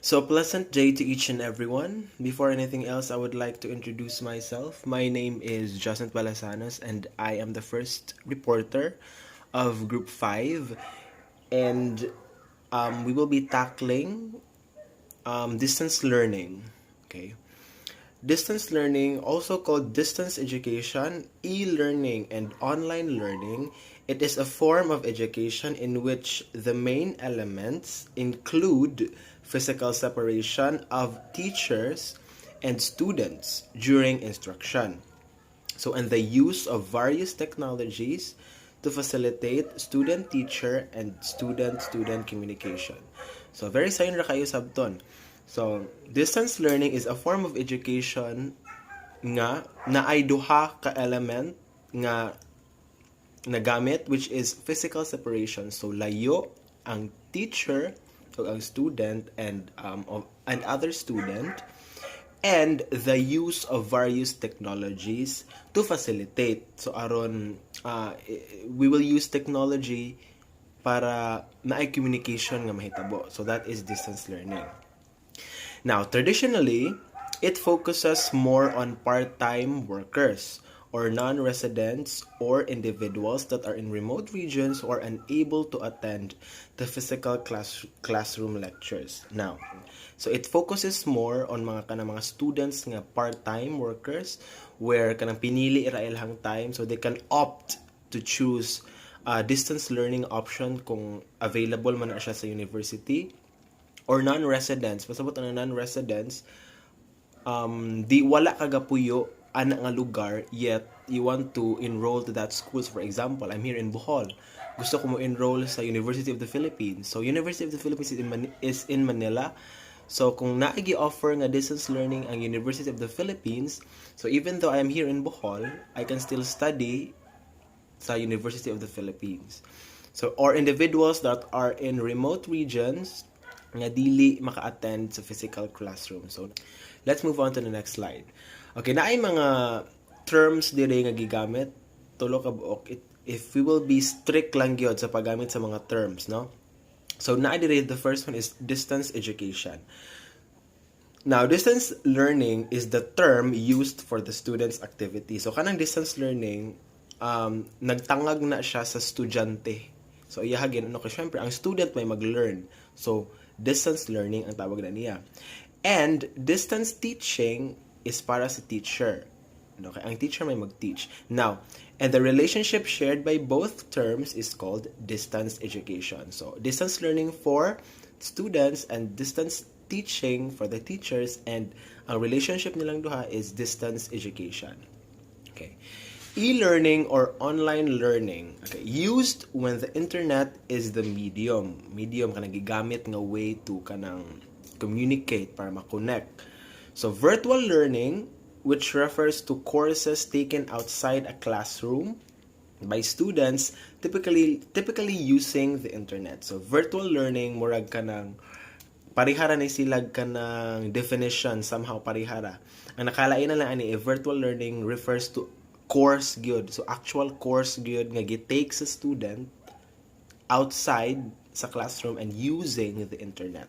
So, pleasant day to each and everyone. Before anything else, I would like to introduce myself. My name is Justin Palasanos, and I am the first reporter of Group 5. And we will be tackling distance learning. Okay. Distance learning, also called distance education, e-learning, and online learning, it is a form of education in which the main elements include physical separation of teachers and students during instruction. So, and the use of various technologies to facilitate student-teacher and student-student communication. So, very sayon ra kayo sabton. So, distance learning is a form of education nga na ay duha ka element nga nagamit, which is physical separation. So, layo ang teacher o ang student and other student, and the use of various technologies to facilitate. So aron we will use technology para naay communication nga mahitabo. So that is distance learning. Now, traditionally, it focuses more on part-time workers or non-residents or individuals that are in remote regions or unable to attend the physical classroom lectures. Now, so it focuses more on mga students nga part-time workers where kanang pinili ira ilang time, so they can opt to choose distance learning option kung available man na siya sa university, or non-residents. Pasabot ang non-residents, di wala kagapuyo ana nga lugar, yet you want to enroll to that schools. For example, I'm here in Bohol. Gusto ko mo enroll sa University of the Philippines. So, University of the Philippines is in Manila. So, kung naigi offer nga distance learning ang University of the Philippines, so even though I am here in Bohol, I can still study sa University of the Philippines. So, or individuals that are in remote regions nga dili maka-attend sa physical classroom. So, let's move on to the next slide. Okay, naay mga terms dire nga gigamit. Tulo ka buok. If we will be strict lang gyud sa paggamit sa mga terms, no? So, naay dire, the first one is distance education. Now, distance learning is the term used for the student's activity. So, kanang distance learning, nagtangag na siya sa estudyante. So, iyahagin, ano ko, syempre, ang student may mag-learn. So, distance learning ang tawag na niya. And distance teaching is para sa teacher. Okay, ang teacher may mag-teach. Now, and the relationship shared by both terms is called distance education. So, distance learning for students and distance teaching for the teachers, and ang relationship nilang duha is distance education. Okay. E-learning or online learning, okay, used when the internet is the medium ka nagigamit nga way to kanang communicate para ma-connect. So virtual learning, which refers to courses taken outside a classroom by students typically using the internet. So virtual learning, murag kanang parihara na silag kanang definition, somehow parihara. Ang nakalain na lang ani virtual learning refers to course gyud. So actual course gyud nga gitake sa student outside sa classroom and using the internet.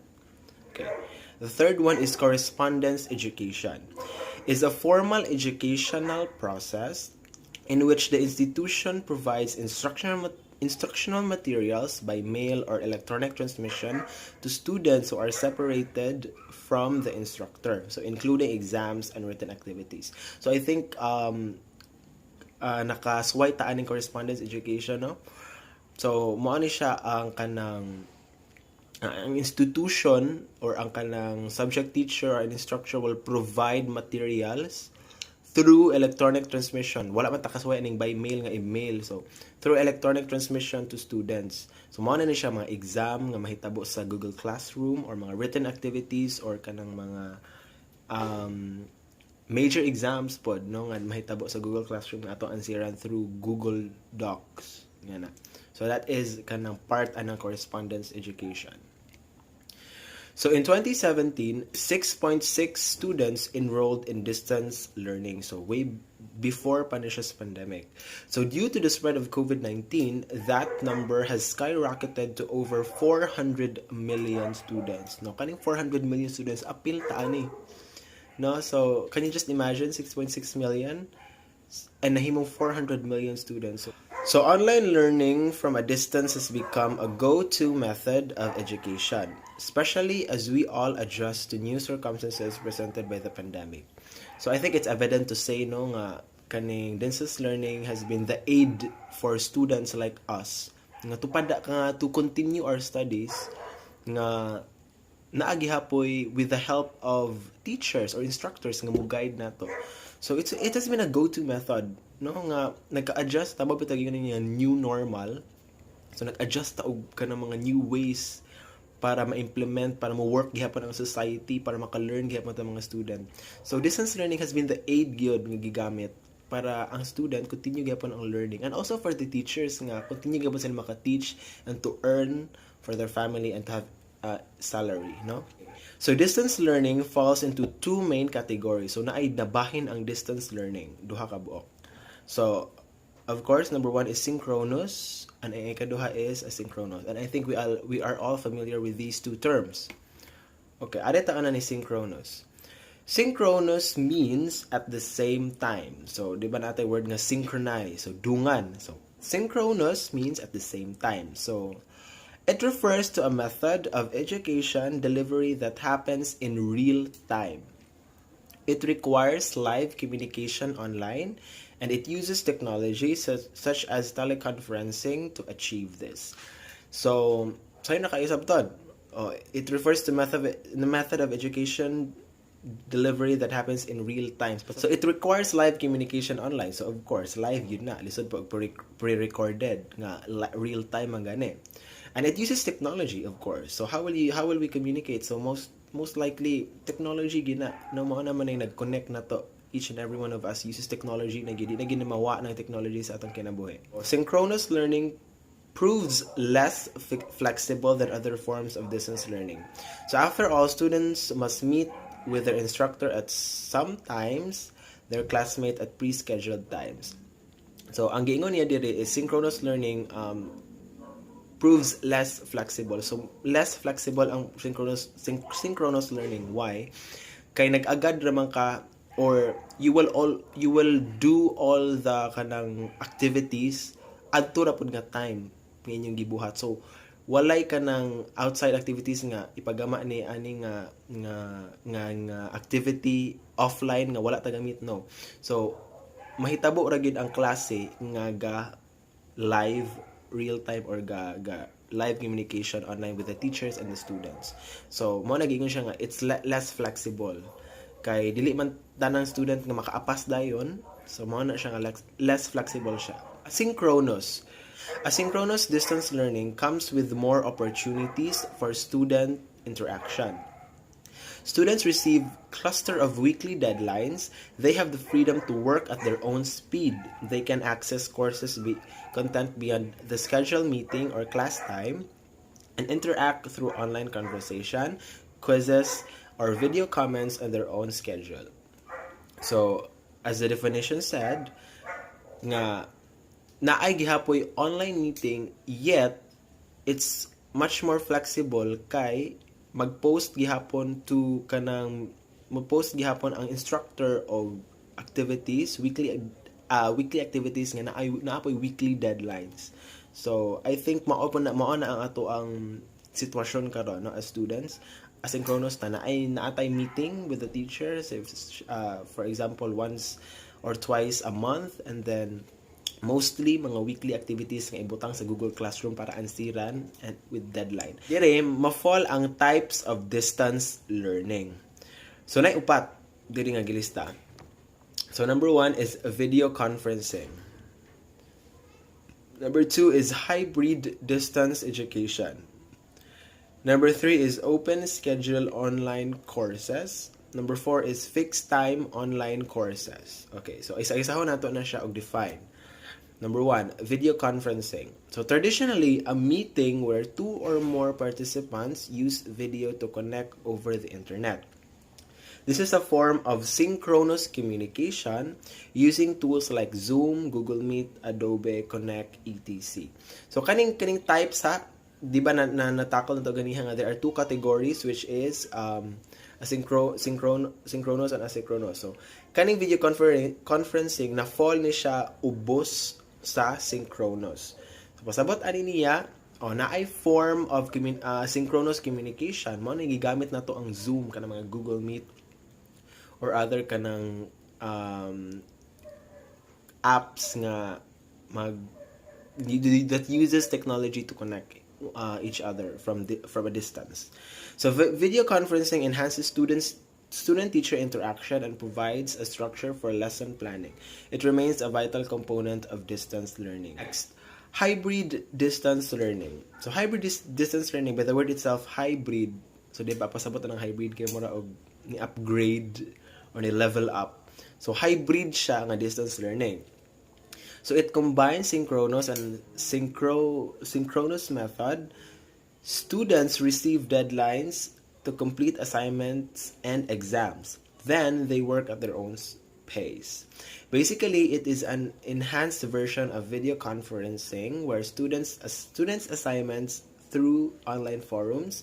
Okay. The third one is correspondence education. Is a formal educational process in which the institution provides instructional materials by mail or electronic transmission to students who are separated from the instructor. So including exams and written activities. So I think nakasway taan ng correspondence education, no? So mo ani siya ang kanang ang institution or ang kanang subject teacher or an instructor will provide materials through electronic transmission. Wala man takasway aning by mail nga email. So through electronic transmission to students. So mo na siya mga exam nga mahitabo sa Google Classroom or mga written activities or kanang mga major exams pod, no, nga mahitabo sa Google Classroom nga ato ansiran through Google Docs. Nga na. So that is kanang part anang correspondence education. So in 2017, 6.6 students enrolled in distance learning. So way before Panish's pandemic. So due to the spread of COVID-19, that number has skyrocketed to over 400 million students. No, kaning 400 million students, apil ta ani. No, so can you just imagine 6.6 million and nahimong 400 million students. So online learning from a distance has become a go-to method of education, especially as we all adjust to new circumstances presented by the pandemic. So I think it's evident to say no nga kaning distance learning has been the aid for students like us nga tupada ka nga to continue our studies nga naagihapoy with the help of teachers or instructors nga mo guide nato. So it has been a go-to method no nga nagka-adjust tama bitag yun nga new normal. So nag-adjust ta og kanang mga new ways para ma-implement, para mo-work gihapon ang society, para maka-learn gihapon ang mga student. So distance learning has been the aid gyud nga gigamit para ang student continue gihapon ang learning, and also for the teachers nga continue gihapon sila maka-teach and to earn for their family and to have salary, no? So distance learning falls into two main categories. So naay nabahin ang distance learning, duha ka buok. So of course, number one is synchronous, and ang ikaduha is asynchronous. And I think we are all familiar with these two terms. Okay, adeta ka na ni synchronous. Synchronous means at the same time. So, di ba natin word nga synchronize? So, dungan. So, synchronous means at the same time. So, it refers to a method of education delivery that happens in real time. It requires live communication online, and it uses technology such as teleconferencing to achieve this. So, sa'yo nakaisap to. It refers to the method of education delivery that happens in real time. So, it requires live communication online. So, of course, live yun na. Lisod po, pre-recorded nga, real time ang gani. And it uses technology, of course. So, how will we communicate? So, most likely, technology gina. No, mga naman ay nag-connect na to. Each and every one of us uses technology na ginamawa ng technology sa atong kinabuhi. Synchronous learning proves less flexible than other forms of distance learning. So after all, students must meet with their instructor at some times, their classmate at pre-scheduled times. So ang giingon niya diri is synchronous learning proves less flexible. So less flexible ang synchronous learning. Why? Kay nag-agad raman ka, or you will do all the kanang activities adto ra pud nga time ng inyong gibuhat. So walay kanang outside activities nga ipagama ni ani nga activity offline nga wala ta gamit, no. So mahitabo ra gid ang klase nga ga live real time or ga live communication online with the teachers and the students. So mo nagingon siya nga it's less flexible. Kay dili man tanang student nga makaapas dayon, so mao na siya nga less flexible siya. Asynchronous distance learning comes with more opportunities for student interaction. Students receive cluster of weekly deadlines. They have the freedom to work at their own speed. They can access content beyond the scheduled meeting or class time and interact through online conversation, quizzes, or video comments on their own schedule. So, as the definition said, nga naay gihapoy online meeting, yet it's much more flexible kay mag-post gihapon ang instructor of activities, weekly activities nga naapoy weekly deadlines. So, I think mao na ang ato ang sitwasyon karon, no, as students. Asynchronous na naatay meeting with the teachers, if for example once or twice a month, and then mostly mga weekly activities nga ibutang sa Google Classroom para ansiran and with deadline. Dire ma-fall ang types of distance learning. So nay upat diri nga gilista. So number 1 is video conferencing. Number 2 is hybrid distance education. Number 3 is open schedule online courses. Number 4 is fixed time online courses. Okay, so isa-isahon nato na siya og define. Number 1, video conferencing. So traditionally, a meeting where 2 or more participants use video to connect over the internet. This is a form of synchronous communication using tools like Zoom, Google Meet, Adobe Connect, etc. So kaning types ha, di ba natakol na to ganiha nga there are two categories which is synchronous and asynchronous. So kaning video conferencing na fall ni siya ubos sa synchronous. So pasabot ani niya na ay form of synchronous communication mo na gigamit na to ang Zoom kanang mga Google Meet or other kanang apps nga that uses technology to connect each other from a distance. So video conferencing enhances student-teacher interaction and provides a structure for lesson planning. It remains a vital component of distance learning. Next, hybrid distance learning. So hybrid distance learning, by the word itself, hybrid. So di ba pasabot ng hybrid kay mura og ni upgrade or ni level up. So hybrid siya nga distance learning. So it combines synchronous and synchronous method. Students receive deadlines to complete assignments and exams. Then they work at their own pace. Basically, it is an enhanced version of video conferencing where students assignments through online forums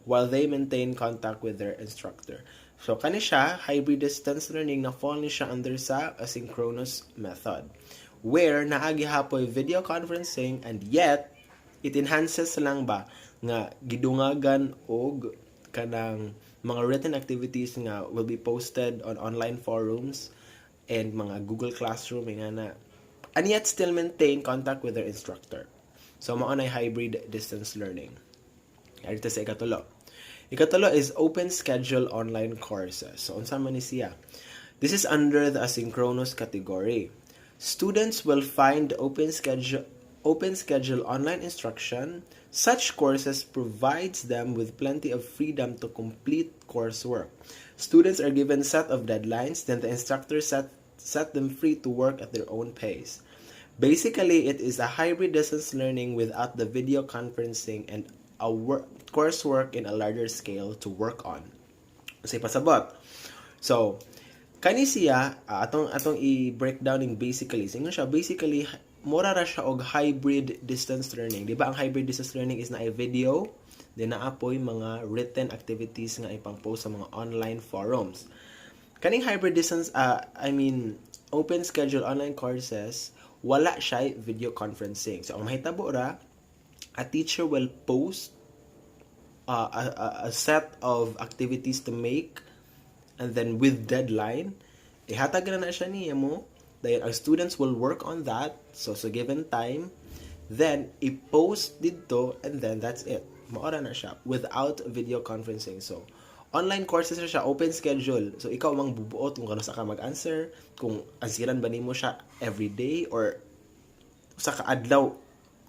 while they maintain contact with their instructor. So kani siya hybrid distance learning na fall ni siya under sa asynchronous method where naagihapoy video conferencing and yet it enhances lang ba nga gidungagan og kanang mga written activities nga will be posted on online forums and mga Google Classroom nga na and yet still maintain contact with their instructor. So mao nay hybrid distance learning. Dito sa ikatulo. Ikatulo is open schedule online courses. So unsa man ni siya? This is under the asynchronous category. Students will find open schedule online instruction. Such courses provides them with plenty of freedom to complete coursework. Students are given set of deadlines, then the instructor set them free to work at their own pace. Basically, it is a hybrid distance learning without the video conferencing and a coursework in a larger scale to work on. Say pasabot. So, kani siya atong i-breakdown in basically. Singo siya basically mura ra siya og hybrid distance learning. Di ba ang hybrid distance learning is na ay video, then naapoy mga written activities nga ipang-post sa mga online forums. Kaning hybrid distance open schedule online courses, wala siya video conferencing. So ang mahitabo ra, a teacher will post a set of activities to make and then with deadline, ihatag na siya niya mo. Then our students will work on that. So given time, then i-post dito and then that's it. Maora na siya without video conferencing. So online courses na siya, open schedule. So ikaw mang bubuot kung kano sa ka mag-answer, kung ansiran ba nimo siya every day or sa kaadlaw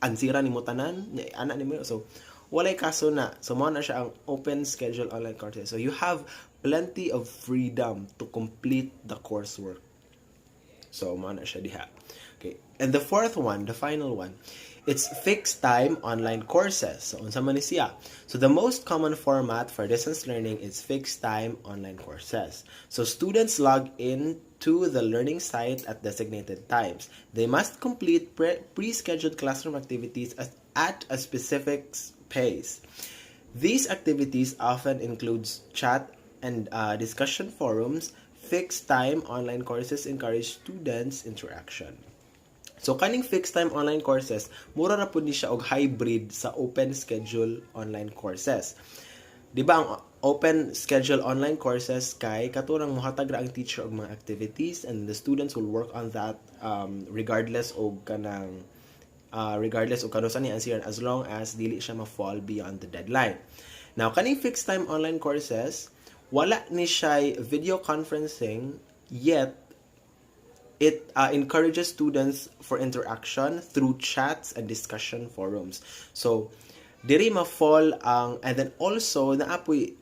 ansiran nimo tanan, ana nimo. So walay kaso na. So mao na siya ang open schedule online courses. So you have plenty of freedom to complete the coursework. So mao na siya diha. Okay. And the fourth one, the final one, it's fixed time online courses. So unsa man ni siya? So the most common format for distance learning is fixed time online courses. So students log in to the learning site at designated times. They must complete pre-scheduled classroom activities at a specific pace. These activities often include chat and discussion forums. Fixed time online courses encourage students' interaction. So kaning fixed time online courses, mura ra pud ni siya og hybrid sa open schedule online courses. Di ba ang open schedule online courses kay katurang mohatag ra ang teacher og mga activities and the students will work on that regardless og kano sa ni answer as long as dili siya ma-fall beyond the deadline. Now kaning fixed time online courses, wala ni siya video conferencing yet it encourages students for interaction through chats and discussion forums. So diri ma-fall ang and then also naapoy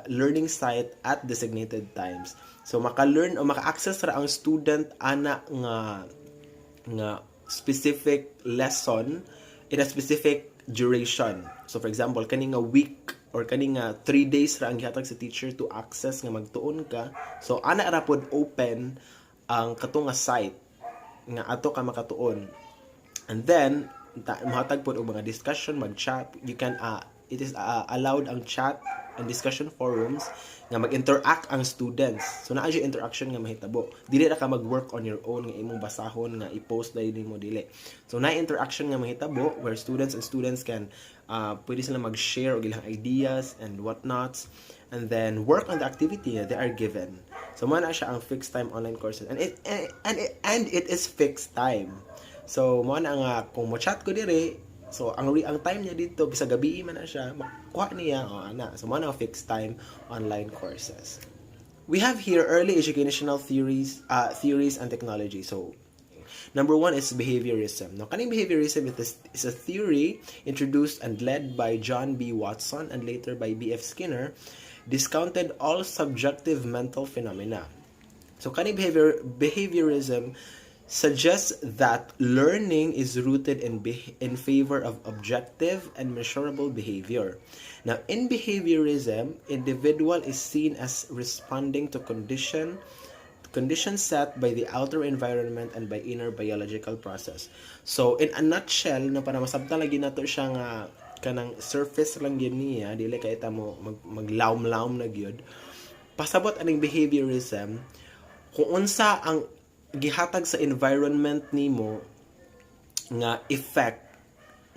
learning site at designated times. So maka-learn o maka-access ra ang student ana nga specific lesson in a specific duration. So for example, kani nga week or kani nga 3 days ra ang gihatag sa teacher to access nga magtuon ka. So ana ra pod open ang kato nga site nga ato ka makatuon. And then mahatag pod og mga discussion, mag-chat. You can it is allowed ang chat and discussion forums nga mag-interact ang students. So naa jud interaction nga mahitabo. Dili ra ka mag-work on your own nga imong basahon nga i-post dahil mo dili. So naa interaction nga mahitabo where students can pwede sila mag-share og ilang ideas and whatnots, and then work on the activity that they are given. So mo na siya ang fixed time online courses, and it is fixed time. So mo na nga kung mo chat ko dire, so ang time niya dito bisa gabi man na siya makuha niya ana. So mo na fixed time online courses. We have here early educational theories and technology. So number 1 is behaviorism. Now, kaning behaviorism is a theory introduced and led by John B. Watson and later by B.F. Skinner, discounted all subjective mental phenomena. So, kaning behaviorism suggests that learning is rooted in favor of objective and measurable behavior. Now, in behaviorism, individual is seen as responding to conditions set by the outer environment and by inner biological process. So, in a nutshell, na para masabtan lagi nato siya nga kanang surface lang yun niya, dili ka ita mo maglaom-laom na gyud. Pasabot aning behaviorism, kung unsa ang gihatag sa environment nimo nga effect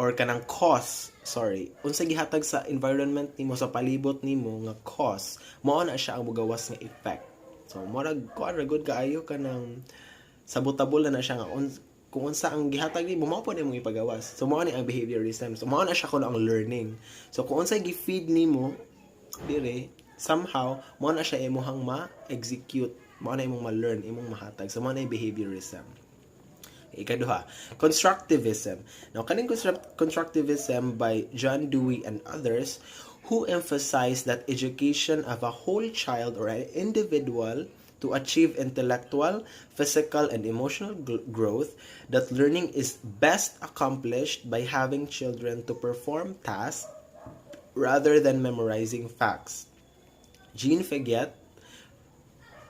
or kanang unsa gihatag sa environment nimo sa palibot nimo nga cause, mao na siya ang mugawas nga effect. So, morag kuan ra gud kaayo ka ng sabotable na siya nga kung unsa ang gihatag nimo mao pod imong ipagawas. So, mao ni ang behaviorism. So, mao na siya kuno ang learning. So, kung unsa gi-feed nimo dire somehow mao na siya imong ma-execute, mao na imong ma-learn, imong mahatag. So, mao na behaviorism. Ikaduha, constructivism. Now, kaning constructivism by John Dewey and others who emphasize that education of a whole child or an individual to achieve intellectual, physical, and emotional growth, that learning is best accomplished by having children to perform tasks rather than memorizing facts. Jean Piaget,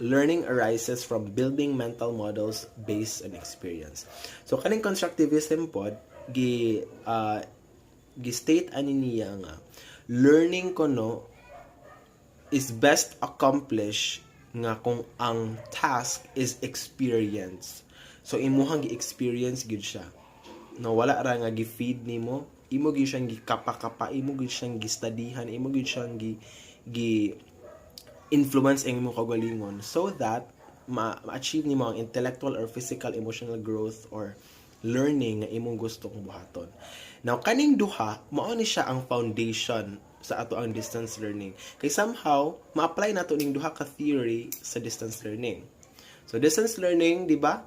learning arises from building mental models based on experience. So, kaning constructivism pod, gi-state ani niya nga, learning kono is best accomplished nga kung ang task is experience. So imuhang gi-experience gid siya. No, wala ra nga gi-feed nimo, imo gid siyang gikapa-kapa, imo gid siyang gi-studyhan, imo gid siyang gi influence ang imong kagalingon so that ma-achieve nimo ang intellectual or physical emotional growth or learning nga imong gustong buhaton. Now, kaning duha, mao ni siya ang foundation sa ato ang distance learning. Kay somehow, ma-apply nato ning duha ka theory sa distance learning. So, distance learning, di ba?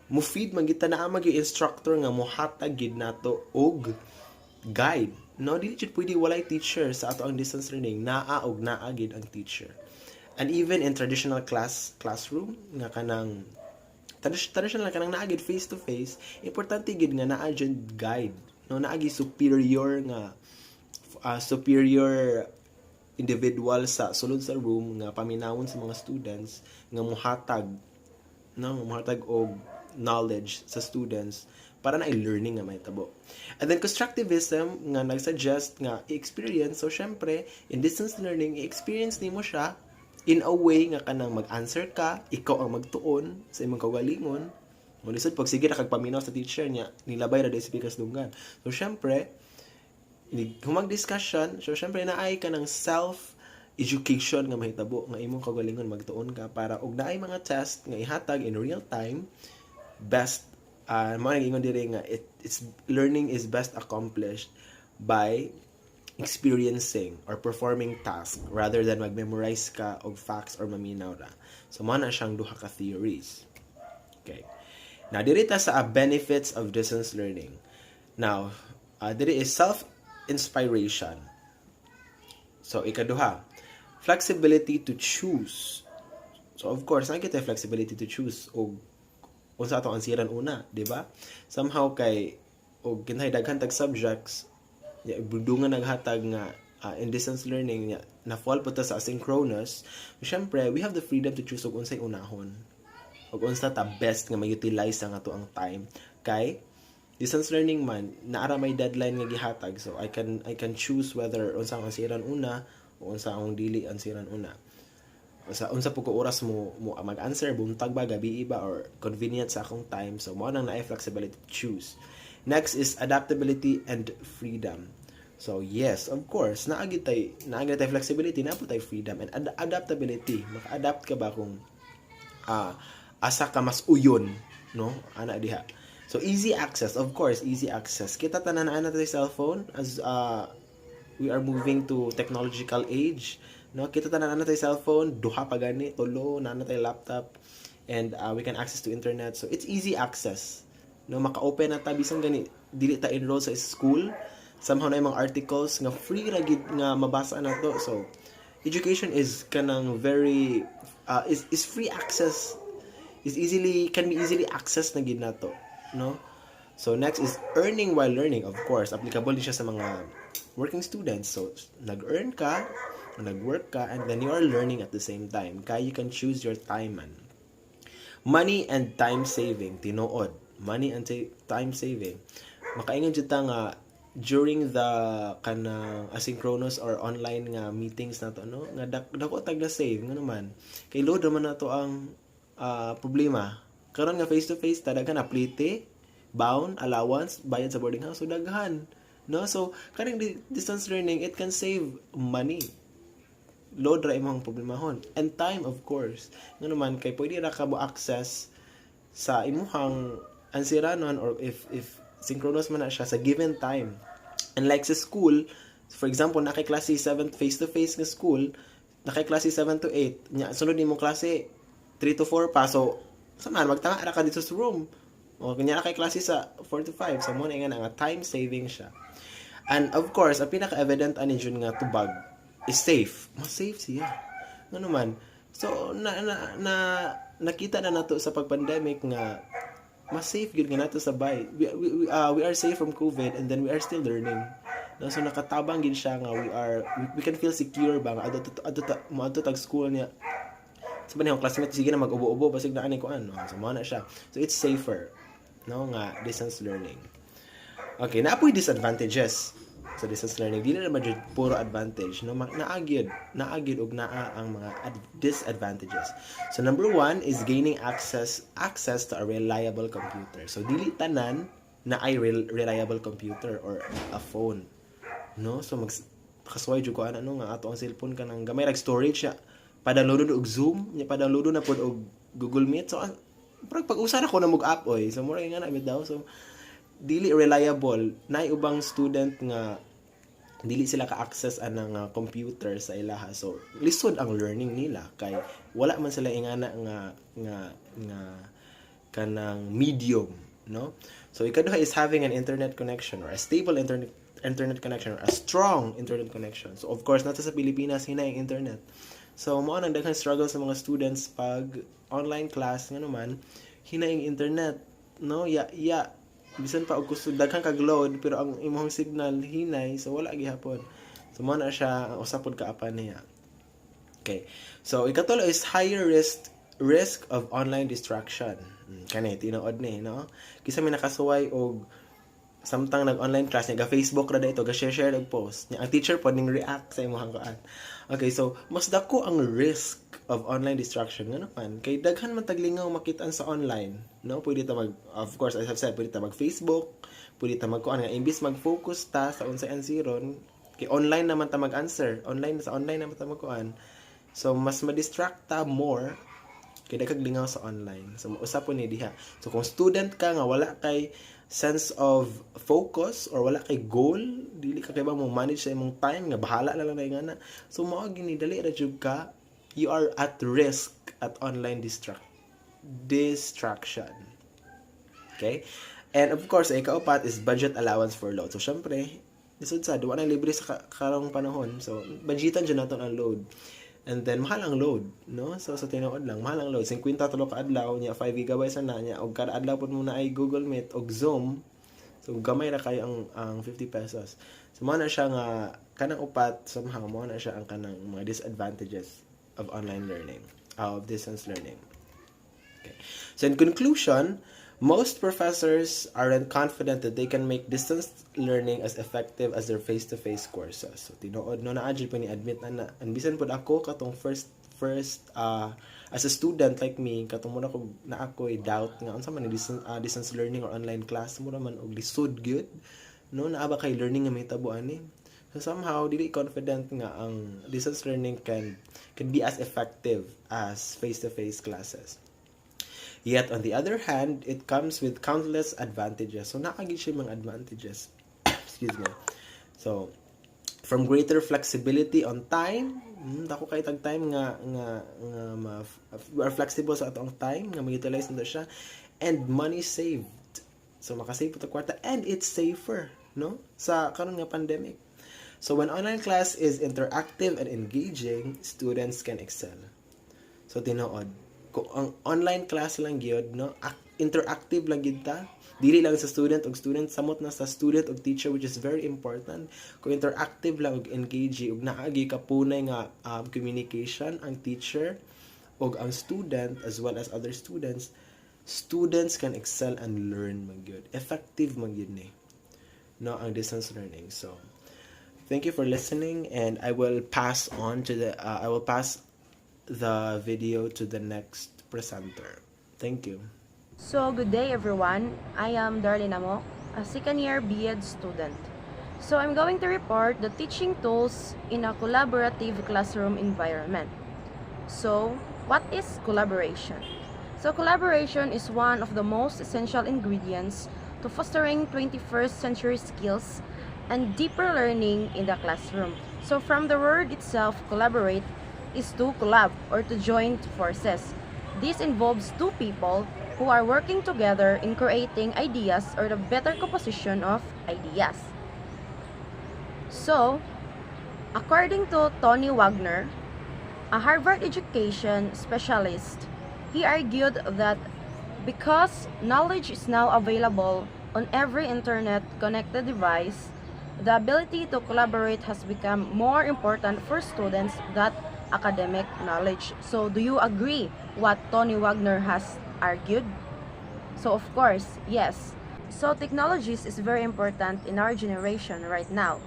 Mo-feed man kita na yung instructor nga mohatag gid nato og guide. No, dili jud pwede walay teacher sa ato ang distance learning. Naa gid ang teacher. And even in traditional classroom nga kanang traditional kanang naagid face to face, importante gid nga naa jud guide, no, naagi superior individual sa sulod sa room nga paminawon sa mga students nga muhatag og knowledge sa students para na i-learning nga mahitabo. And then constructivism nga nagsuggest nga i-experience. So syempre in distance learning, i-experience nimo siya in a way nga kanang mag-answer ka, ikaw ang magtuon sa imong kagalingon. Mulisod pag sige na kagpaminaw sa teacher niya, nilabay na dahil speakers dunggan. So syempre, humag-discussion, so syempre naay ka ng self-education nga mahitabo nga imong kagalingon magtuon ka para og naay mga test nga ihatag in real time, best mao nang ingon dire nga it's learning is best accomplished by experiencing or performing task rather than mag-memorize ka og facts or maminaw ra. So mao na siyang duha ka theories. Okay. Now diri ta sa benefits of distance learning. Now, diri is self-inspiration. So ikaduha, flexibility to choose. So of course, nakita flexibility to choose og unsa ato ang siran una, di ba? Somehow kay og kinahanglan daghan tag subjects, budungan naghatag nga in distance learning na fall po ta sa asynchronous, syempre we have the freedom to choose og unsay unahon ug unsa ta best nga ma-utilize ang ato ang time. Kay distance learning man naara may deadline nga gihatag, so I can choose whether unsa ang ansiran una o unsa ang dili ansiran una. Unsa po ko oras mo mag-answer, buntag ba, gabi ba, or convenient sa akong time. So mo nang naay flexibility to choose. Next is adaptability and freedom. So yes, of course, naagit tay flexibility, na po tay freedom and adaptability. Maka-adapt ka ba kung asa ka mas uyon, no? Ana diha. So easy access, of course, easy access. Kita tanan na tay cellphone as we are moving to technological age, no? Kita tanan na tay cellphone, duha pa gani, tulo na tay laptop, and we can access to internet. So it's easy access. No, maka-open na ta bisan gani dili ta enroll sa school. Somehow na yung mga articles nga free ra gid nga mabasa na to. So education is kanang very is free access, can be easily accessed na gid nato, no? So next is earning while learning. Of course, applicable din siya sa mga working students. So nag-earn ka, nag-work ka, and then you are learning at the same time. Kaya you can choose your time man. Money and time saving, tinuod. Money and time saving. Makaingon jud ta nga during the kanang asynchronous or online nga meetings nato, no, nga dako tag na save nga naman kay load naman nato ang problema karon nga face to face daghan na plite, bound, allowance, bayad sa boarding house, so daghan, no? So kaning distance learning, it can save money, load ra imong problemahon, and time, of course, nga naman kay pwede ra ka mo access sa imong ansiranon, or if synchronous man na siya sa given time. And like sa school, for example, nakay klase 7 face-to-face nga school, nakay klase 7 to 8, nya sunod nimong klase 3 to 4 pa, so samahan magtanga ra ka dito sa room. O kanya nakay klase sa 4 to 5, so mo na nga time saving siya. And of course, ang pinaka-evident ani jud nga tubag is safe. Mas safe siya. Ano naman? So nakita na nato sa pag-pandemic nga mas safe gyud nga nato sa bay. We are safe from COVID, and then we are still learning. No, so nakatabang gid siya nga we can feel secure ba nga adto tag school niya. Sa banihong classmate sige na mag-ubo-ubo basig na ani ko ano. So mo na siya. So it's safer, no, nga distance learning. Okay, naapoy disadvantages sa distance learning. Dili na jud puro advantage, no? Naagid og naa ang mga disadvantages. So number 1 is gaining access to a reliable computer. So dili tanan na ay reliable computer or a phone, no? So kasway jud ko ano nga ato ang cellphone kanang gamay rag storage siya. Padownload og Zoom, nya padownload na pod og Google Meet. So pag-usa na ko na mag-app oy. So mura nga na bit daw. So dili reliable. Naay ubang student nga dili sila ka-access anang computer sa ilaha. So lisod ang learning nila kay wala man sila ingana nga kanang medium, no? So ikaduha is having an internet connection, or a stable internet connection, or a strong internet connection. So of course nato sa Pilipinas hinay ang internet. So mao nang daghang struggle sa mga students pag online class nga naman hinay ang internet, no? Bisan pa og gusto daghang kag load pero ang imong signal hinay, so wala gihapon. So mo na siya ang usapod kaapan niya. Okay. So ikatulo is higher risk of online distraction. Kani tinuod ni, no? Kisa may nakasuway og samtang nag-online class niya, ga-Facebook ra dito, ga-share og post. Ang teacher po ning react sa imong kuan. Okay, so mas dako ang risk of online distraction nga naman kay daghan man taglingaw makitaan sa online, no? Pwede ta of course, as I've said, pwede ta mag-Facebook, pwede ta magkuan nga imbis mag-focus ta sa unsay ansiron, kay online naman ta mag-answer, online naman ta magkuan. So mas ma-distract ta more kay daghan lingaw sa online. So usapon ni diha. So kung student ka nga wala kay sense of focus or wala kay goal, dili ka kay ba mo manage sa imong time nga bahala na lang na ingana. So mao gini dali ra jud ka, you are at risk at online distraction. Okay? And of course, ikaupat is budget allowance for load. So syempre, isod sa duwa na libre sa karong panahon. So budgetan jud naton ang load. And then mahal ang load, no? So sa tinuod lang, mahal ang load. 50 tulo ka adlaw niya, 5 GB na niya, og kada adlaw pud mo na ay Google Meet og Zoom. So gamay ra kayo ang 50 pesos. So mo na siya nga kanang upat somehow mo na siya ang kanang mga disadvantages of online learning, of distance learning. Okay. So in conclusion, most professors aren't confident that they can make distance learning as effective as their face-to-face courses. So tinuod no na adjud pa ni admit na bisan pud ako katong first as a student like me katong muna ko na ako doubt nga unsa man distance learning or online class mo naman og lisod gyud no naaba kay learning nga mahitabo ani. So somehow dili confident nga ang distance learning can be as effective as face-to-face classes. Yet, on the other hand, it comes with countless advantages. So, nakagid siya mga advantages. Excuse me. So, from greater flexibility on time, dako kay tag time nga are flexible sa atong time, nga mag-utilize nito siya, and money saved. So, makasave po ta kwarta, and it's safer, no? Sa karon nga pandemic. So, when online class is interactive and engaging, students can excel. So, tinuod. Kung ang online class lang gyud no interactive lang gyud ta dili lang sa student samot na sa student ug teacher, which is very important. Kung interactive lang ug engaging ug naagi kapunay nga communication ang teacher ug ang student as well as other students can excel and learn man gyud, effective man gyud ni no ang distance learning. So thank you for listening, and I will pass the video to the next presenter. Thank you. So, good day everyone. I am Darlene Amo, a second-year BEd student. So, I'm going to report the teaching tools in a collaborative classroom environment. So, what is collaboration? So, collaboration is one of the most essential ingredients to fostering 21st century skills and deeper learning in the classroom. So, from the word itself, collaborate is to collab or to join forces. This involves two people who are working together in creating ideas or the better composition of ideas. So, according to Tony Wagner, a Harvard education specialist, he argued that because knowledge is now available on every internet-connected device, the ability to collaborate has become more important for students than academic knowledge. So, do you agree what Tony Wagner has argued? So, of course, yes. So, technologies is very important in our generation right now,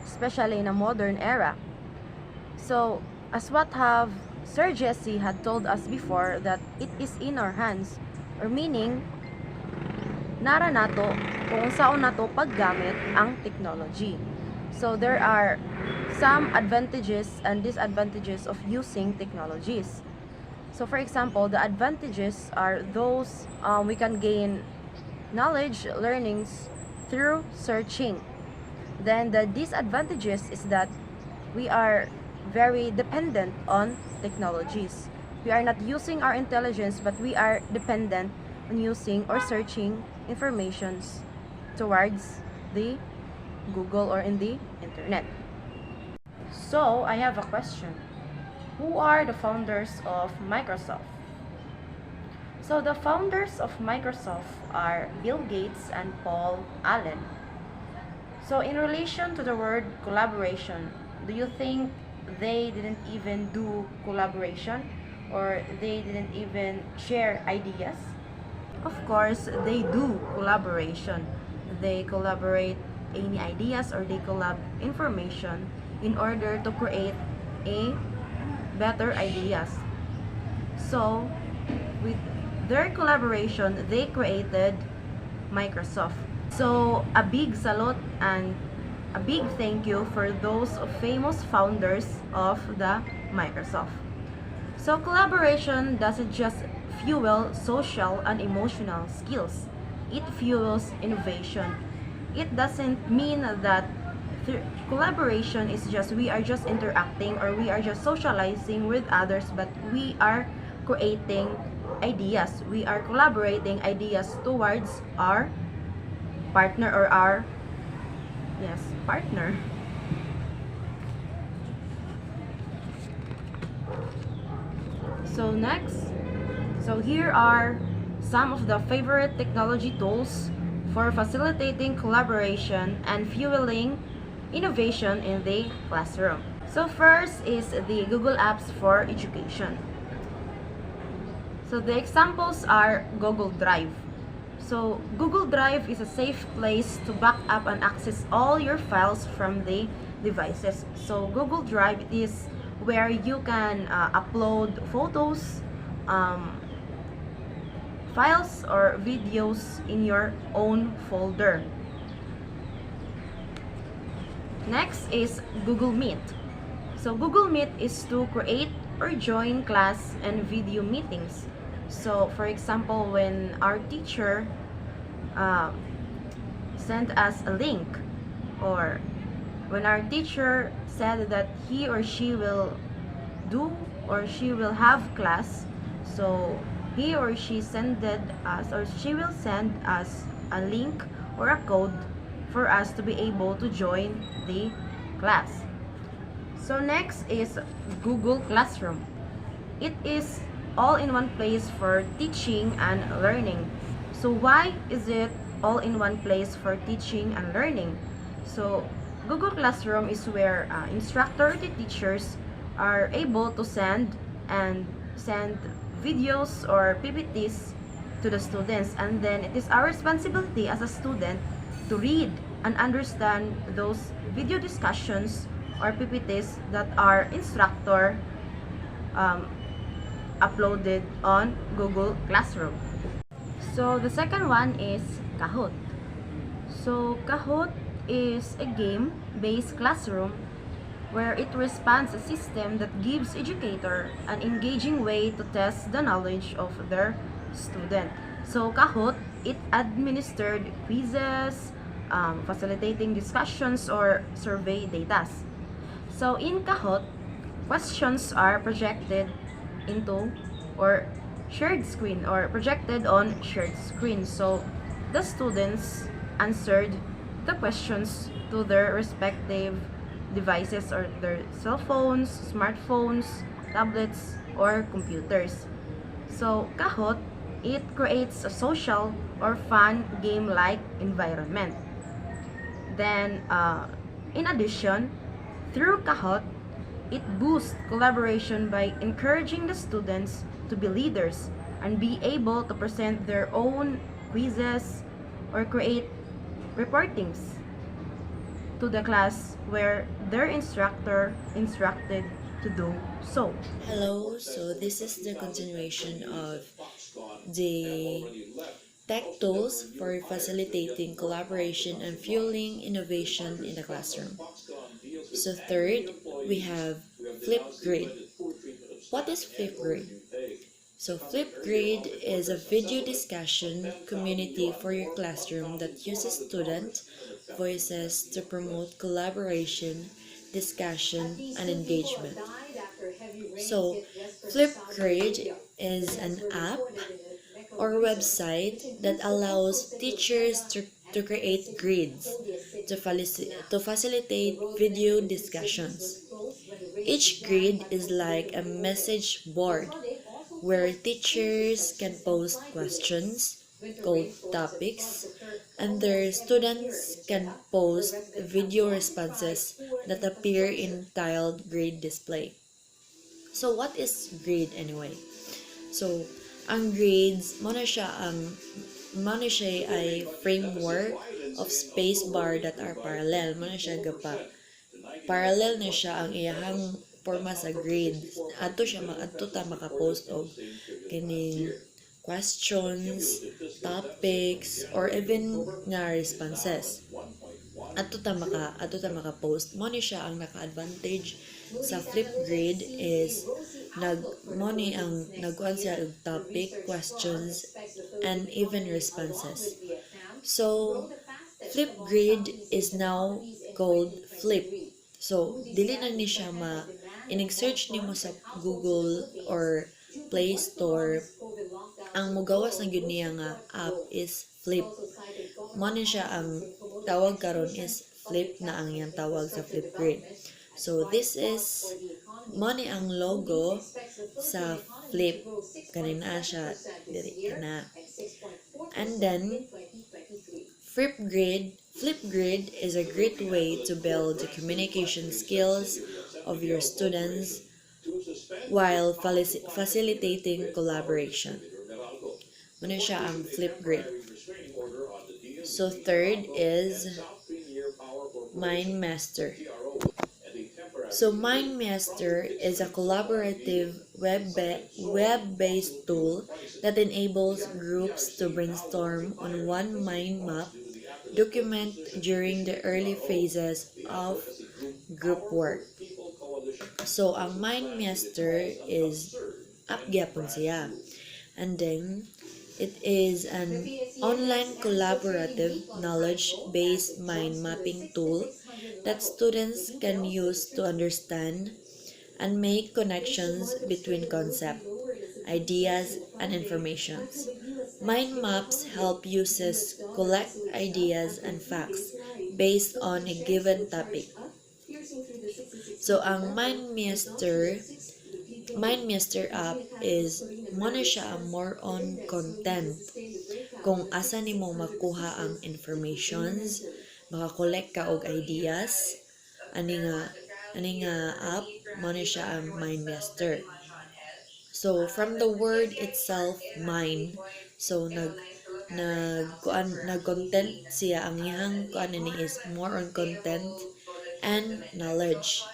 especially in a modern era. So, as what have Sir Jesse had told us before, that it is in our hands, or meaning, nara nato kung saan nato paggamit ang technology. So, there are some advantages and disadvantages of using technologies. So, for example, the advantages are those we can gain knowledge, learnings through searching. Then, the disadvantages is that we are very dependent on technologies. We are not using our intelligence, but we are dependent on using or searching informations towards the Google or in the internet. So, I have a question. Who are the founders of Microsoft? So, the founders of Microsoft are Bill Gates and Paul Allen. So, in relation to the word collaboration, do you think they didn't even do collaboration, or they didn't even share ideas? Of course, they do collaboration. They collaborate any ideas or they collab information in order to create a better ideas. So, with their collaboration, they created Microsoft. So, a big salute and a big thank you for those famous founders of the Microsoft. So, collaboration doesn't just fuel social and emotional skills. It fuels innovation. It doesn't mean that collaboration is just we are just interacting or we are just socializing with others, but we are creating ideas. We are collaborating ideas towards our partner or our partner. So next, so here are some of the favorite technology tools for facilitating collaboration and fueling innovation in the classroom. So first is the Google Apps for Education. So the examples are Google Drive. So Google Drive is a safe place to back up and access all your files from the devices. So Google Drive is where you can upload photos, um, files or videos in your own folder. Next is Google Meet. So Google Meet is to create or join class and video meetings. So for example, when our teacher uh, sent us a link, or when our teacher said that he or she will do or she will have class, so he or she will send us a link or a code for us to be able to join the class. So next is Google Classroom. It is all in one place for teaching and learning. So why is it all in one place for teaching and learning? So Google Classroom is where instructor to teachers are able to send videos or PPTs to the students, and then it is our responsibility as a student to read and understand those video discussions or PPTs that our instructor um, uploaded on Google Classroom. So the second one is Kahoot. So Kahoot is a game-based classroom where it responds a system that gives educator an engaging way to test the knowledge of their student. So Kahoot, it administered quizzes, facilitating discussions or survey data. So in Kahoot, questions are projected into or shared screen or projected on shared screen. So the students answered the questions to their respective devices or their cell phones, smartphones, tablets, or computers. So Kahoot, it creates a social or fun game-like environment. Then, in addition, through Kahoot, it boosts collaboration by encouraging the students to be leaders and be able to present their own quizzes or create reportings to the class where their instructor instructed to do so. Hello, so this is the continuation of the tech tools for facilitating collaboration and fueling innovation in the classroom. So third, we have Flipgrid. What is Flipgrid? So Flipgrid is a video discussion community for your classroom that uses student voices to promote collaboration, discussion, and engagement. So Flipgrid is an app or website that allows teachers to create grids to facilitate video discussions. Each grid is like a message board where teachers can post questions called topics, and their students can post video responses that appear in tiled grade display. So what is grade anyway? So ang grades mo na siya ay framework of space bar that are parallel. Mo na siya gapa parallel na siya ang iyahang forma sa grades. Adto ta maka-post og kining questions, topics, or even nga responses. Adto ta maka-post. Mo ni siya ang naka-advantage sa Flipgrid is mo ni ang nagkuan siya og topic, questions, and even responses. So Flipgrid is now called Flip. So dili na ni siya inig-search nimo sa Google or Play Store. Ang mogawas na gyud niya nga app is Flip. Mo ni siya ang tawag karon is Flip na ang iyang tawag sa Flipgrid. So this is mo ni ang logo sa Flip. Kanina siya diri kana. And then Flipgrid Flipgrid is a great way to build the communication skills of your students while facilitating collaboration. Muna siya ang Flipgrid. So third is MindMaster. So MindMaster is a collaborative web-based tool that enables groups to brainstorm on one mind map document during the early phases of group work. So ang MindMaster is app gyapon siya. And then it is an online collaborative knowledge-based mind mapping tool that students can use to understand and make connections between concepts, ideas, and informations. Mind maps help users collect ideas and facts based on a given topic. So ang MindMaster app is muna siya more on content. Kung asa nimo makuha ang informations, makakolek ka og ideas, ani nga app muna siya ang MindMaster. So from the word itself, mind, so nag siya, ang iyang kuan ni is more on content and knowledge.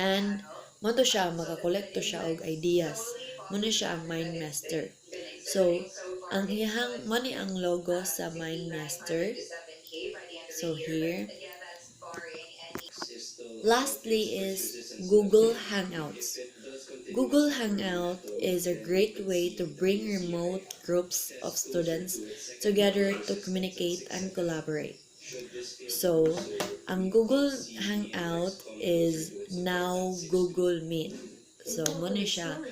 And mo to siya makakolekto siya og ideas. Muna siya ang MindMaster. So ang iyang money ang logo sa MindMaster. So here. Lastly is Google Hangouts. Google Hangout is a great way to bring remote groups of students together to communicate and collaborate. So, ang Google Hangout is now Google Meet. So, muna siya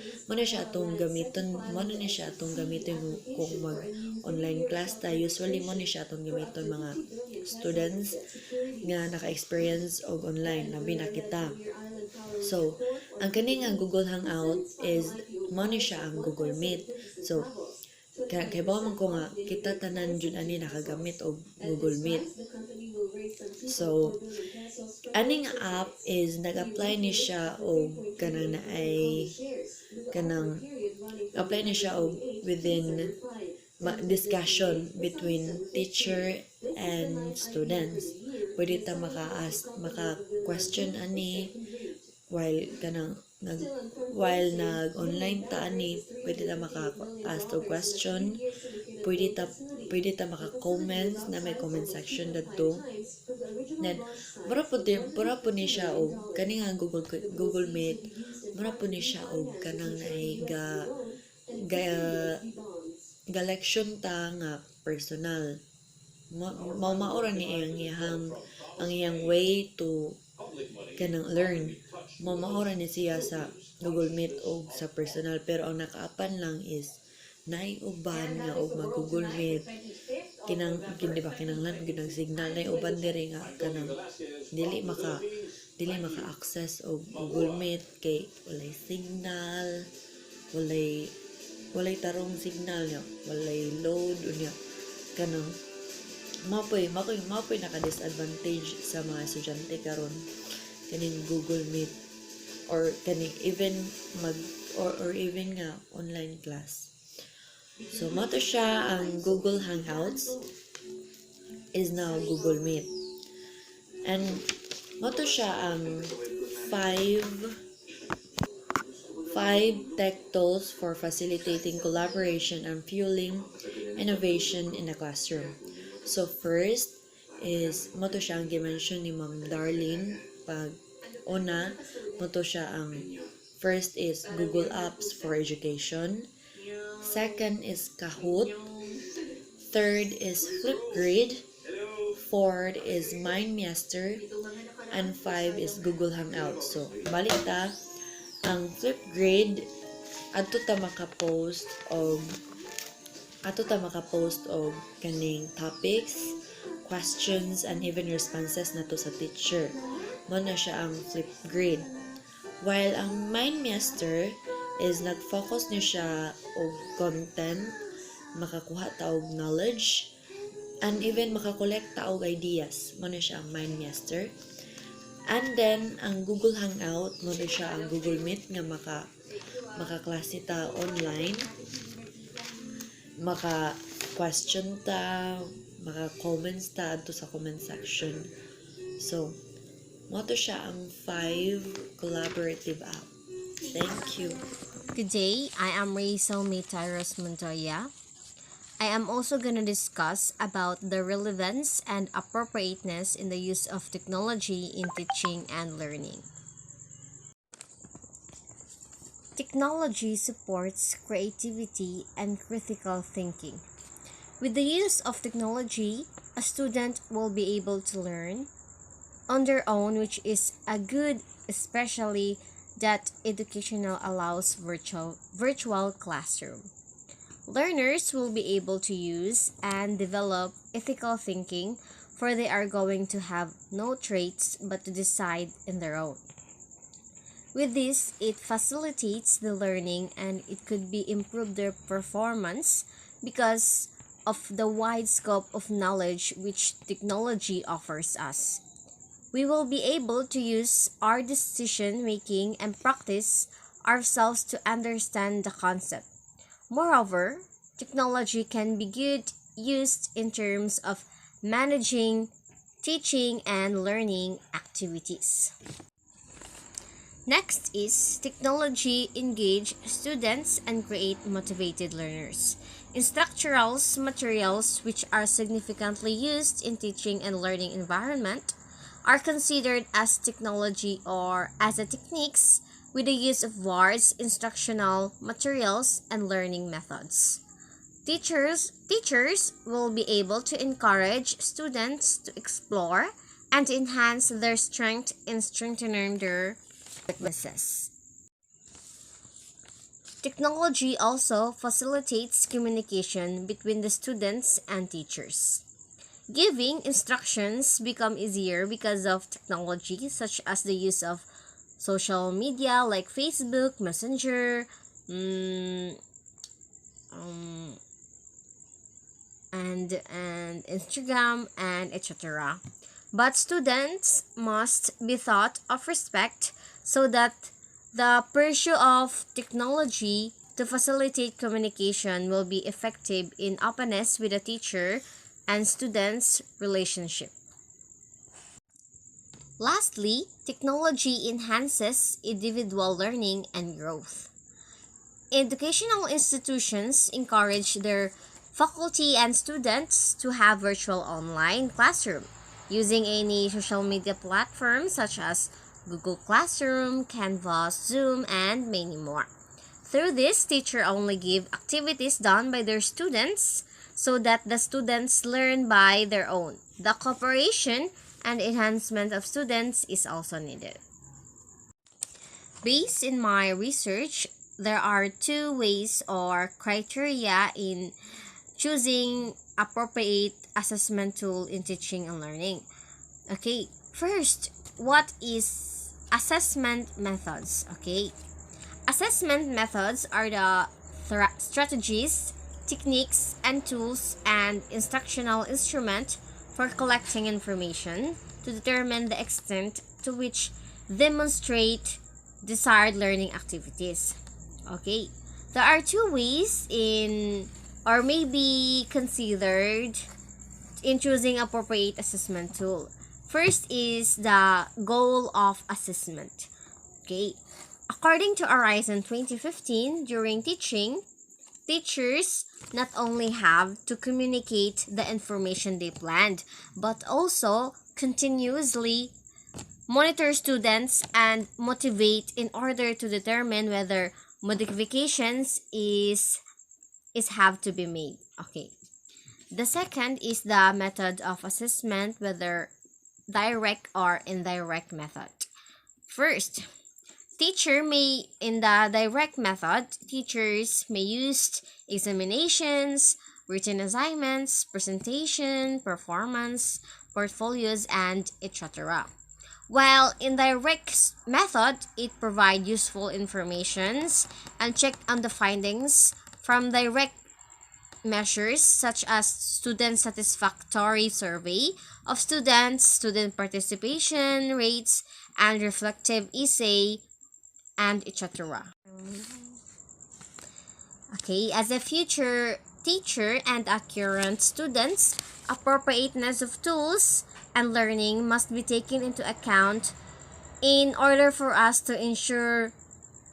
atong gamiton kung mag-online class ta. Usually, muna siya atong gamiton mga students nga naka-experience og online, labi na kita. So, ang kani nga Google Hangout is muna siya ang Google Meet. So, kay ba man ko nga kita tanan jud ani nakagamit og Google Meet. So, aning app is nag-apply ni siya og kanang apply ni siya og within discussion between teacher and students. Pwede ta maka-question ani while nag-online ta ani, pwede ta maka-ask og question, pwede ta maka-comments na may comment section dadto. Then mura po ni siya og kani nga Google Meet, mura po ni siya og kanang ga lection ta nga personal. Maura ni ang iyang way to kanang learn. Maura ni siya sa Google Meet o sa personal, pero ang nakaapan lang is naiuban nga og mag-Google Meet kinanglan ginang signal naiuban diri nga kanang dili maka-access og Google Meet kay walay signal, walay tarong signal niya, walay load unya kanang mapoy naka-disadvantage sa mga estudyante karon kaning Google Meet or kaning even or even nga online class. So mato siya ang Google Hangouts is now Google Meet. And mato siya ang 5 tech tools for facilitating collaboration and fueling innovation in the classroom. So first is mato siya ang gimension ni Ma'am Darlene pag una, mato siya ang first is Google Apps for Education. Second is Kahoot. Third is Flipgrid. Fourth is MindMaster. And 5 is Google Hangouts. So, balita, ang Flipgrid, ato ta maka-post og kaning topics, questions, and even responses nato sa teacher. Muna siya ang Flipgrid. While ang MindMaster is nag-focus ni siya og content, makakuha ta og knowledge, and even makakolekta og ideas. Mo na siya ang MindMaster. And then, ang Google Hangout, mo na siya ang Google Meet nga makaklase ta online, maka-question ta, maka-comments ta adto sa comment section. So, mo to siya ang 5 collaborative app. Thank you. Good day, I am Rachel Maytairos Montoya. I am also going to discuss about the relevance and appropriateness in the use of technology in teaching and learning. Technology supports creativity and critical thinking. With the use of technology, a student will be able to learn on their own, which is a good, especially that educational allows virtual classroom. Learners will be able to use and develop ethical thinking, for they are going to have no traits but to decide in their own. With this, it facilitates the learning and it could be improve their performance because of the wide scope of knowledge which technology offers us. We will be able to use our decision making and practice ourselves to understand the concept. Moreover, technology can be good used in terms of managing, teaching, and learning activities. Next is technology engage students and create motivated learners. Instructional materials which are significantly used in teaching and learning environment are considered as technology or as a techniques with the use of words, instructional materials, and learning methods. Teachers will be able to encourage students to explore and to enhance their strength in strengthening their weaknesses. Technology also facilitates communication between the students and teachers. Giving instructions become easier because of technology, such as the use of social media like Facebook, Messenger, and Instagram, and etc. But students must be taught of respect so that the pursuit of technology to facilitate communication will be effective in openness with the teacher and students' relationship. Lastly, technology enhances individual learning and growth. Educational institutions encourage their faculty and students to have virtual online classroom using any social media platforms such as Google Classroom, Canvas, Zoom, and many more. Through this, teachers only give activities done by their students so that the students learn by their own. The cooperation and enhancement of students is also needed. Based in my research, there are 2 ways or criteria in choosing appropriate assessment tool in teaching and learning. Okay, first, what is assessment methods? Okay, assessment methods are the strategies, techniques, and tools and instructional instrument for collecting information to determine the extent to which demonstrate desired learning activities. Okay, there are 2 ways in or may be considered in choosing appropriate assessment tool. First is the goal of assessment. Okay, according to Horizon 2015, during teaching, teachers not only have to communicate the information they planned, but also continuously monitor students and motivate in order to determine whether modifications is have to be made. Okay. The second is the method of assessment, whether direct or indirect method. First, in the direct method, teachers may use examinations, written assignments, presentation, performance, portfolios, and etc. While in direct method, it provides useful informations and check on the findings from direct measures such as student satisfactory survey of students, student participation rates, and reflective essay, and etc. Okay, as a future teacher and a current student, appropriateness of tools and learning must be taken into account in order for us to ensure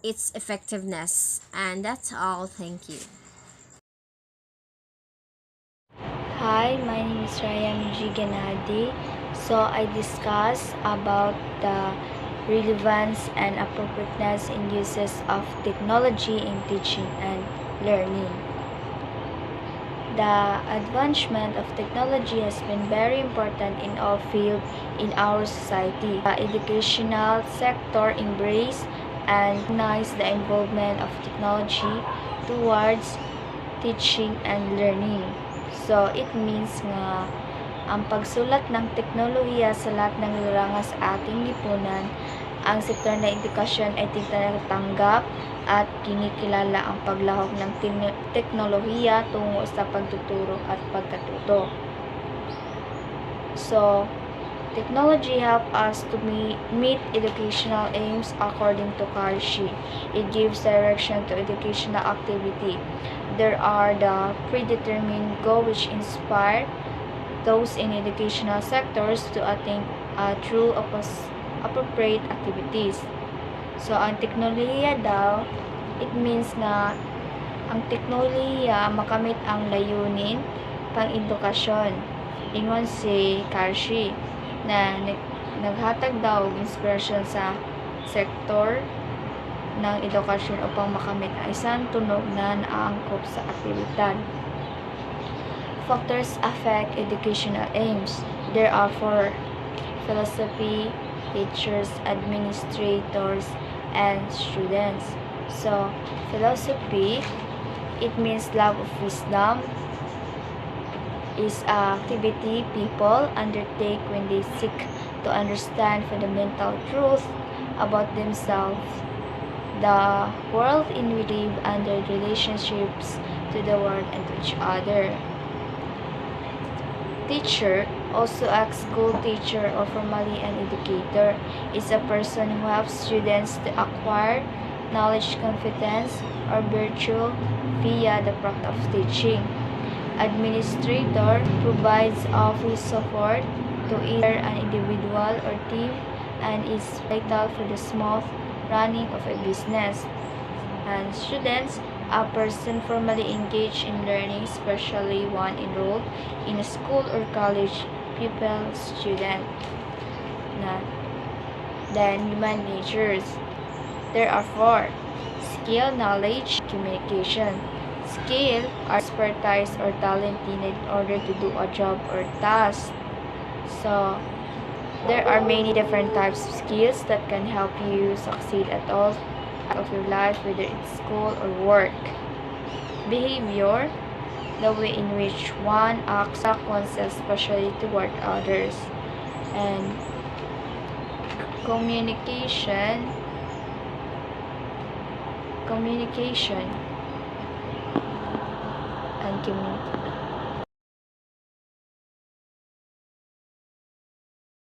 its effectiveness. And that's all. Thank you. Hi, my name is Ryan G. Gennady. So I discuss about the relevance and appropriateness in uses of technology in teaching and learning. The advancement of technology has been very important in all fields in our society. The educational sector embrace and recognize the involvement of technology towards teaching and learning. So, it means nga ang pagsulat ng teknolohiya sa lahat ng larangan sa ating lipunan, ang sektor ng edukasyon ay tinatanggap at kinikilala ang paglahok ng teknolohiya tungo sa pagtuturo at pagkatuto. So, technology help us to meet educational aims according to Karshi. It gives direction to educational activity. There are the predetermined goals which inspire those in educational sectors to attain true appropriate activities. So, ang teknolohiya daw, it means na ang teknolohiya makamit ang layunin pang edukasyon. Ingon si Karshi na naghatag daw og inspirasyon sa sektor ng edukasyon upang makamit ang isang tunog na naangkop sa aktibidad. Factors affect educational aims. There are 4: philosophy, teachers, administrators, and students. So, philosophy, it means love of wisdom, is an activity people undertake when they seek to understand fundamental truth about themselves, the world in we live, and their relationships to the world and to each other. Teacher, also a school teacher or formally an educator, is a person who helps students to acquire knowledge, competence, or virtue via the practice of teaching. Administrator provides office support to either an individual or team and is vital for the smooth running of a business. And students, a person formally engaged in learning, especially one enrolled in a school or college, pupil, student. Then human natures. There are 4: skill, knowledge, communication. Skill are expertise or talent needed in order to do a job or task. So, there are many different types of skills that can help you succeed at all of your life, whether it's school or work. Behavior, the way in which one acts oneself, especially toward others. And communication and community.